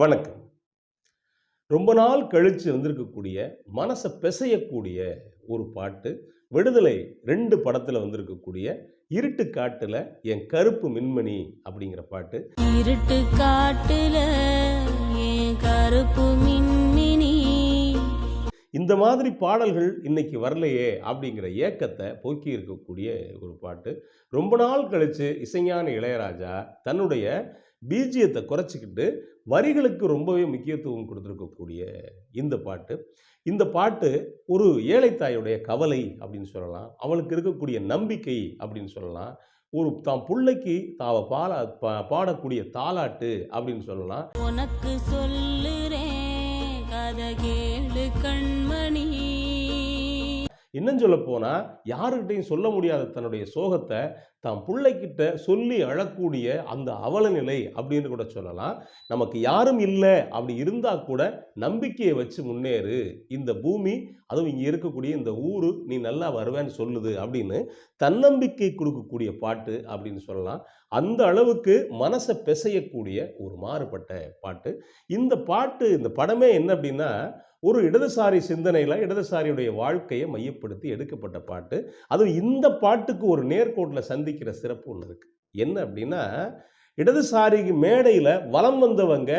வணக்கம். ரொம்ப நாள் கழிச்சு வந்திருக்கக்கூடிய, மனச பிசையக்கூடிய ஒரு பாட்டு. விடுதலை 2 படத்துல வந்திருக்கக்கூடிய, "இருட்டு காட்டுல என் கருப்பு மின்மணி" அப்படிங்கிற பாட்டு. இருட்டு காட்டுல என் கருப்பு மின்மினி. இந்த மாதிரி பாடல்கள் இன்னைக்கு வரலையே அப்படிங்கிற ஏக்கத்த போக்கி இருக்கக்கூடிய ஒரு பாட்டு. ரொம்ப நாள் கழிச்சு இசைஞானி இளையராஜா தன்னுடைய பீஜியத்த குறைச்சுக்கிட்டு, வரிகளுக்கு ரொம்பவே முக்கியத்துவம் கொடுத்திருக்கக்கூடிய இந்த பாட்டு. இந்த பாட்டு ஒரு ஏழை தாயுடைய கவலை அப்படின்னு சொல்லலாம். அவளுக்கு இருக்கக்கூடிய நம்பிக்கை அப்படின்னு சொல்லலாம். ஒரு தான் புள்ளைக்கு தாவ பாடக்கூடிய தாலாட்டு அப்படின்னு சொல்லலாம். உனக்கு சொல்லுறேன் கதை கேளு கண்மணி. இன்னும் சொல்லப்போனா, யாருக்கிட்டயும் சொல்ல முடியாத தன்னுடைய சோகத்த தான் புள்ளைகிட்ட சொல்லி அழக்கூடிய அந்த அவலநிலை அப்படின்னு கூட சொல்லலாம். நமக்கு யாரும் இல்ல, அப்படி இருந்தா கூட நம்பிக்கைய வச்சு முன்னேறு. இந்த பூமி, அதுவும் இங்க இருக்கக்கூடிய இந்த ஊரு நீ நல்லா வருவேன்னு சொல்லுது அப்படின்னு தன்னம்பிக்கை குடுக்கக்கூடிய பாட்டு அப்படின்னு சொல்லலாம். அந்த அளவுக்கு மனச பிசையக்கூடிய ஒரு மாறுபட்ட பாட்டு. இந்த பாட்டு, இந்த படமே என்ன அப்படின்னா, ஒரு இடதுசாரி சிந்தனையில இடதுசாரியுடைய வாழ்க்கையை மையப்படுத்தி எடுக்கப்பட்ட பாட்டு. அதுவும் இந்த பாட்டுக்கு ஒரு நேர்கோட்டுல சந்திக்கிற சிறப்பு ஒண்ணு இருக்கு. என்ன அப்படின்னா, இடதுசாரி மேடையில வலம் வந்தவங்க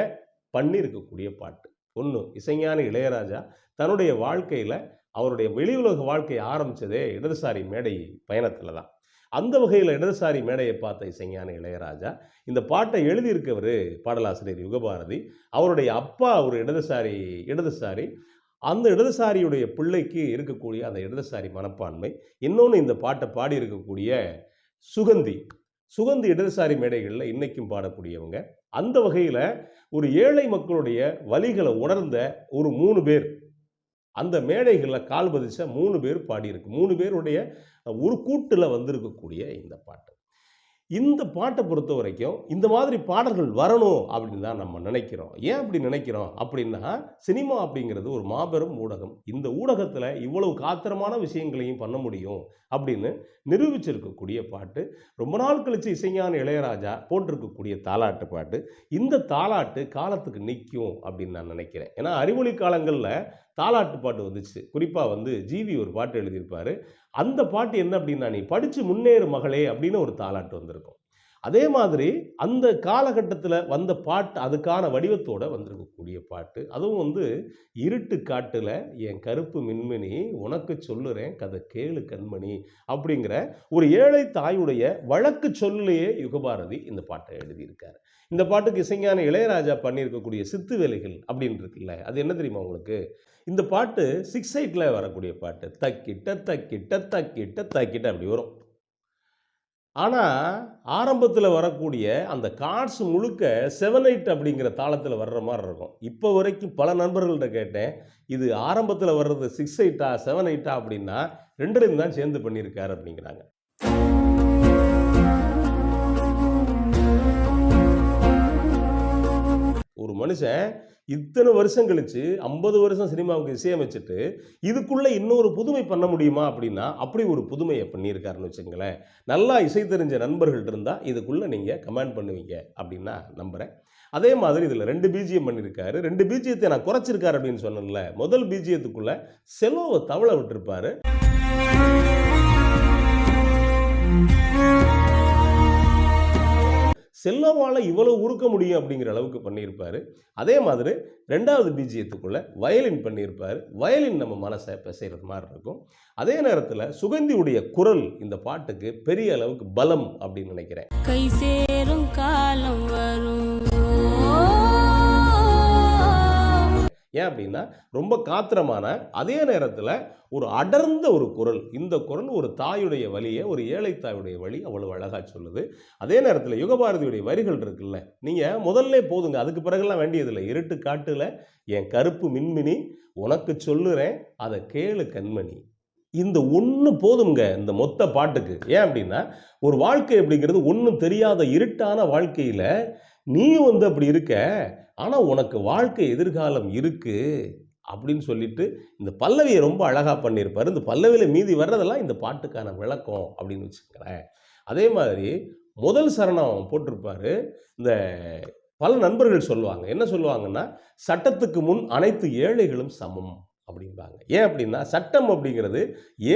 பண்ணியிருக்கக்கூடிய பாட்டு. ஒண்ணு, இசைஞானி இளையராஜா தன்னுடைய வாழ்க்கையில அவருடைய வெளி உலக வாழ்க்கைய ஆரம்பிச்சதே இடதுசாரி மேடை பயணத்துல தான். அந்த வகையில இடதுசாரி மேடையை பார்த்த இசைஞானி இளையராஜா, இந்த பாட்டை எழுதியிருக்கவரு பாடலாசிரியர் யுகபாரதி. அவருடைய அப்பா ஒரு இடதுசாரி. அந்த இடதுசாரியுடைய பிள்ளைக்கு இருக்கக்கூடிய அந்த இடதுசாரி மனப்பான்மை. இன்னொன்னு, இந்த பாட்டை பாடியிருக்கக்கூடிய சுகந்தி. சுகந்தி இடதுசாரி மேடைகள்ல இன்னைக்கும் பாடக்கூடியவங்க. அந்த வகையில ஒரு ஏழை மக்களுடைய வலிகளை உணர்ந்த ஒரு 3 பேர், அந்த மேடைகள்ல கால் பதிச்ச 3 பேர் பாடியிருக்கு. 3 பேருடைய ஒரு கூட்டுல வந்திருக்கக்கூடிய இந்த பாட்டு. இந்த பாட்ட பொறுத்தவரைக்கும், இந்த மாதிரி பாடல்கள் வரணும் அப்படின்னு தான் நம்ம நினைக்கிறோம். ஏன் அப்படி நினைக்கிறோம் அப்படின்னா, சினிமா அப்படிங்கிறது ஒரு மாபெரும் ஊடகம். இந்த ஊடகத்துல இவ்வளவு காத்திரமான விஷயங்களையும் பண்ண முடியும் அப்படின்னு நிரூபிச்சிருக்கக்கூடிய பாட்டு. ரொம்ப நாள் கழிச்சு இசைஞானி இளையராஜா போட்டிருக்கக்கூடிய தாலாட்டு பாட்டு. இந்த தாலாட்டு காலத்துக்கு நிக்கும் அப்படின்னு நான் நினைக்கிறேன். ஏன்னா, அறிவொளி காலங்கள்ல தாலாட்டு பாட்டு வந்துச்சு. குறிப்பா ஜிவி ஒரு பாட்டு எழுதியிருப்பாரு. அந்த பாட்டு என்ன அப்படின்னா, "நீ படிச்சு முன்னேறு மகளே" அப்படின்னு ஒரு தாலாட்டு வந்திருக்கும். அதே மாதிரி அந்த காலகட்டத்தில வந்த பாட்டு, அதுக்கான வடிவத்தோட வந்திருக்கக்கூடிய பாட்டு. அதுவும் "இருட்டு காட்டுல என் கருப்பு மின்மினி, உனக்கு சொல்லுறேன் கதை கேளு கண்மணி" அப்படிங்கிற ஒரு ஏழை தாயுடைய வழக்கு சொல்லையே யுகபாரதி இந்த பாட்டை எழுதியிருக்காரு. இந்த பாட்டுக்கு இசைஞானி இளையராஜா பண்ணியிருக்கக்கூடிய சித்து வேலைகள் அப்படின்னு இருக்குல்ல, அது என்ன தெரியுமா உங்களுக்கு? இந்த பாட்டு 6/8ல வரக்கூடிய பாட்டு. தக்கிட்ட தக்கிட்ட தக்கிட்ட தக்கிட்ட அப்படி வரும். ஆனா, ஆரம்பத்தில வரக்கூடிய அந்த கார்ட்ஸ் முழுக்க 7/8 அப்படிங்கிற தாளத்தில வர்ற மாரி இருக்கும். இப்ப வரைக்கும் பல நண்பர்கள்ட்ட கேட்டேன். இது ஆரம்பத்தில வர்றது 6/8ஆ 7/8ஆ அப்படின்னா, 2லையும் தான் சேர்ந்து பண்ணியிருக்காரு அப்படிங்கிறாங்க. ஒரு மனுஷன் இத்தனை வருஷம் கழிச்சு 50 வருஷம் சினிமாவுக்கு இசையமைச்சுட்டு, இதுக்குள்ள இன்னொரு புதுமை பண்ண முடியுமா அப்படின்னா, அப்படி ஒரு புதுமைய பண்ணியிருக்காருன்னு வச்சுக்கங்களேன். நல்லா இசை தெரிஞ்ச நண்பர்கள் இருந்தா, இதுக்குள்ள நீங்க கமெண்ட் பண்ணுவீங்க அப்படின்னு நான் நம்புறேன். அதே மாதிரி இதில 2 பிஜிஎம் பண்ணியிருக்காரு. 2 பிஜிஎத்த நான் குறைச்சிருக்காரு அப்படின்னு சொன்னேன்ல. முதல் பிஜிஎத்துக்குள்ள செலோவ தவள விட்டிருப்பாரு. செல்லோவால இவ்வளவு உருக்க முடியும் அப்படிங்கிற அளவுக்கு பண்ணியிருப்பாரு. அதே மாதிரி 2வது பிஜிஎத்துக்குள்ள வயலின் பண்ணியிருப்பாரு. வயலின் நம்ம மனச பிசைறது மாரி இருக்கும். அதே நேரத்தில சுகந்தியுடைய குரல் இந்த பாட்டுக்கு பெரிய அளவுக்கு பலம் அப்படின்னு நினைக்கிறேன். கை சேரும் காலம் வரும். ஏன் அப்படின்னா, ரொம்ப காத்திரமான, அதே நேரத்தில ஒரு அடர்ந்த ஒரு குரல். இந்த குரல் ஒரு தாயுடைய வலிய, ஒரு ஏழை தாயுடைய வலி அவ்வளவு அழகா சொல்லுது. அதே நேரத்தில யுகபாரதியுடைய வரிகள் இருக்குல்ல, நீங்க முதல்லே போதுங்க. அதுக்கு பிறகெல்லாம் வேண்டியதில்ல. "இருட்டு காட்டுல என் கருப்பு மின்மினி, உனக்கு சொல்லுறேன் அத கேளு கண்மணி." இந்த ஒண்ணு போதும்ங்க இந்த மொத்த பாட்டுக்கு. ஏன் அப்படின்னா, ஒரு வாழ்க்கை அப்படிங்கிறது ஒண்ணும் தெரியாத இருட்டான வாழ்க்கையில நீயும் அப்படி இருக்க. ஆனா உனக்கு வாழ்க்கை எதிர்காலம் இருக்கு அப்படின்னு சொல்லிட்டு இந்த பல்லவிய ரொம்ப அழகா பண்ணியிருப்பாரு. இந்த பல்லவியில மீதி வர்றதெல்லாம் இந்த பாட்டுக்கான விளக்கம் அப்படின்னு வச்சுக்கங்களேன். அதே மாதிரி முதல் சரணம் போட்டிருப்பாரு. இந்த பல நண்பர்கள் சொல்லுவாங்க. என்ன சொல்லுவாங்கன்னா, சட்டத்துக்கு முன் அனைத்து ஏழைகளும் சமம் அப்படிம்பாங்க. ஏன் அப்படின்னா, சட்டம் அப்படிங்கிறது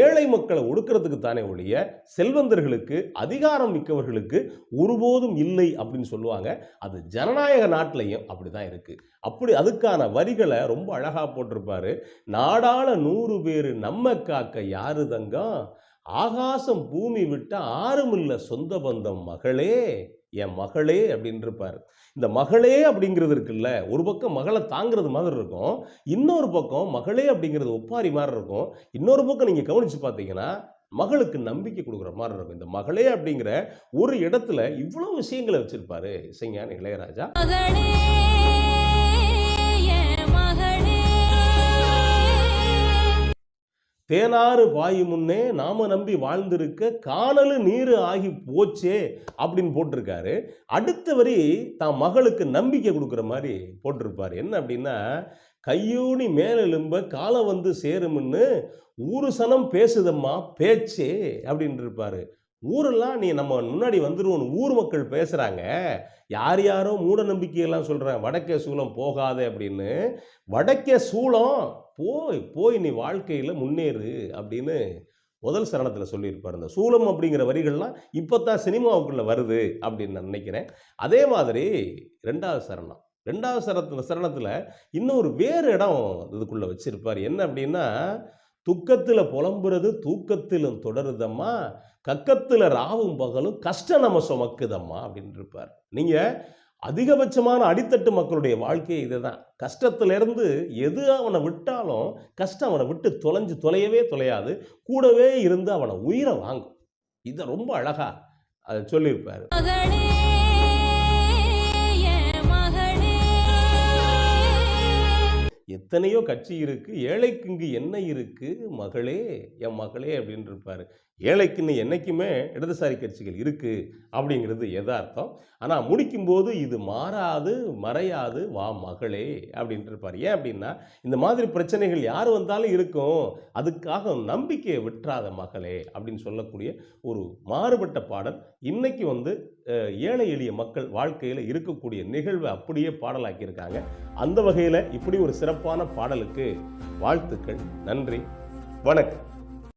ஏழை மக்களை ஒடுக்கிறதுக்கு தானே ஒழிய, செல்வந்தர்களுக்கு, அதிகாரம் மிக்கவர்களுக்கு ஒருபோதும் இல்லை அப்படின்னு சொல்லுவாங்க. அது ஜனநாயக நாட்டிலையும் அப்படிதான் இருக்கு. அப்படி அதுக்கான வரிகளை ரொம்ப அழகா போட்டிருப்பாரு. நாடாள 100 பேரு நம்ம காக்க யாரு தங்கம்? ஆகாசம் பூமி விட்ட ஆறுமில்ல சொந்த பந்தம் மகளே, என் மகளே அப்படின்னு இருப்பாரு. இந்த மகளே அப்படிங்கிறது இருக்குல்ல, ஒரு பக்கம் மகளை தாங்கிறது மாதிரி இருக்கும், இன்னொரு பக்கம் மகளே அப்படிங்கிறது ஒப்பாரி மாதிரி இருக்கும், இன்னொரு பக்கம் நீங்க கவனிச்சு பார்த்தீங்கன்னா மகளுக்கு நம்பிக்கை கொடுக்குற மாதிரி இருக்கும். இந்த மகளே அப்படிங்கிற ஒரு இடத்துல இவ்வளவு விஷயங்களை வச்சிருப்பாரு இசைஞானி இளையராஜா. மகளே என் மகளே தேனாறு பாயும் முன்னே நாம நம்பி வாழ்ந்திருக்க காணலு நீரு ஆகி போச்சே அப்படின்னு போட்டிருக்காரு. அடுத்த வரி தான் மகளுக்கு நம்பிக்கை கொடுக்குற மாதிரி போட்டிருப்பாரு. என்ன அப்படின்னா, கையூனி மேலெலும்ப காலம் வந்து சேரும்னு ஊரு சனம் பேசுதம்மா பேச்சே அப்படின்னு இருப்பாரு. ஊரெல்லாம் நீ நம்ம முன்னாடி வந்துருவோன்னு ஊர் மக்கள் பேசுறாங்க. யார் யாரோ மூட நம்பிக்கையெல்லாம் சொல்றாங்க. வடக்கே சூலம் போகாதே அப்படின்னு. வடக்கே சூலம் போய் போய் நீ வாழ்க்கையில முன்னேறு அப்படின்னு முதல் சரணத்துல சொல்லியிருப்பாரு. இந்த சூலம் அப்படிங்கிற வரிகள்லாம் இப்பதான் சினிமாவுக்குள்ள வருது அப்படின்னு நான் நினைக்கிறேன். அதே மாதிரி 2வது சரணம். 2வது சரணத்துல இன்னொரு வேறு இடம் இதுக்குள்ள வச்சிருப்பாரு. என்ன அப்படின்னா, துக்கத்துல புலம்புறது தூக்கத்திலும் தொடருதம்மா, கக்கத்துல ராவும் பகலும் கஷ்டம் நம்ம சுமக்குதம்மா அப்படின்னு இருப்பார். நீங்க அதிகபட்சமான அடித்தட்டு மக்களுடைய வாழ்க்கையே இதுதான். கஷ்டத்திலிருந்து எது அவனை விட்டாலும் கஷ்டம் அவனை விட்டு தொலையவே தொலையாது. கூடவே இருந்து அவனை உயிரை வாங்கும். இதை ரொம்ப அழகா அதை சொல்லியிருப்பாரு. மகளே என் மகளே எத்தனையோ கட்சி இருக்கு, ஏழைக்கு இங்கு என்ன இருக்கு மகளே, என் மகளே அப்படின்னு இருப்பாரு. ஏழைக்குன்னு என்னைக்குமே இடதுசாரி கட்சிகள் இருக்கு அப்படிங்கிறது எதார்த்தம். ஆனா முடிக்கும்போது இது மாறாது மறையாது வா மகளே அப்படின்னு இருப்பாரு. ஏன் அப்படின்னா, இந்த மாதிரி பிரச்சனைகள் யார் வந்தாலும் இருக்கும், அதுக்காக நம்பிக்கையை விட்டுறாத மகளே அப்படின்னு சொல்லக்கூடிய ஒரு மாறுபட்ட பாடல். இன்னைக்கு ஏழை எளிய மக்கள் வாழ்க்கையில் இருக்கக்கூடிய நிகழ்வை அப்படியே பாடலாக்கியிருக்காங்க. அந்த வகையில் இப்படி ஒரு சிறப்பான பாடலுக்கு வாழ்த்துக்கள். நன்றி, வணக்கம்.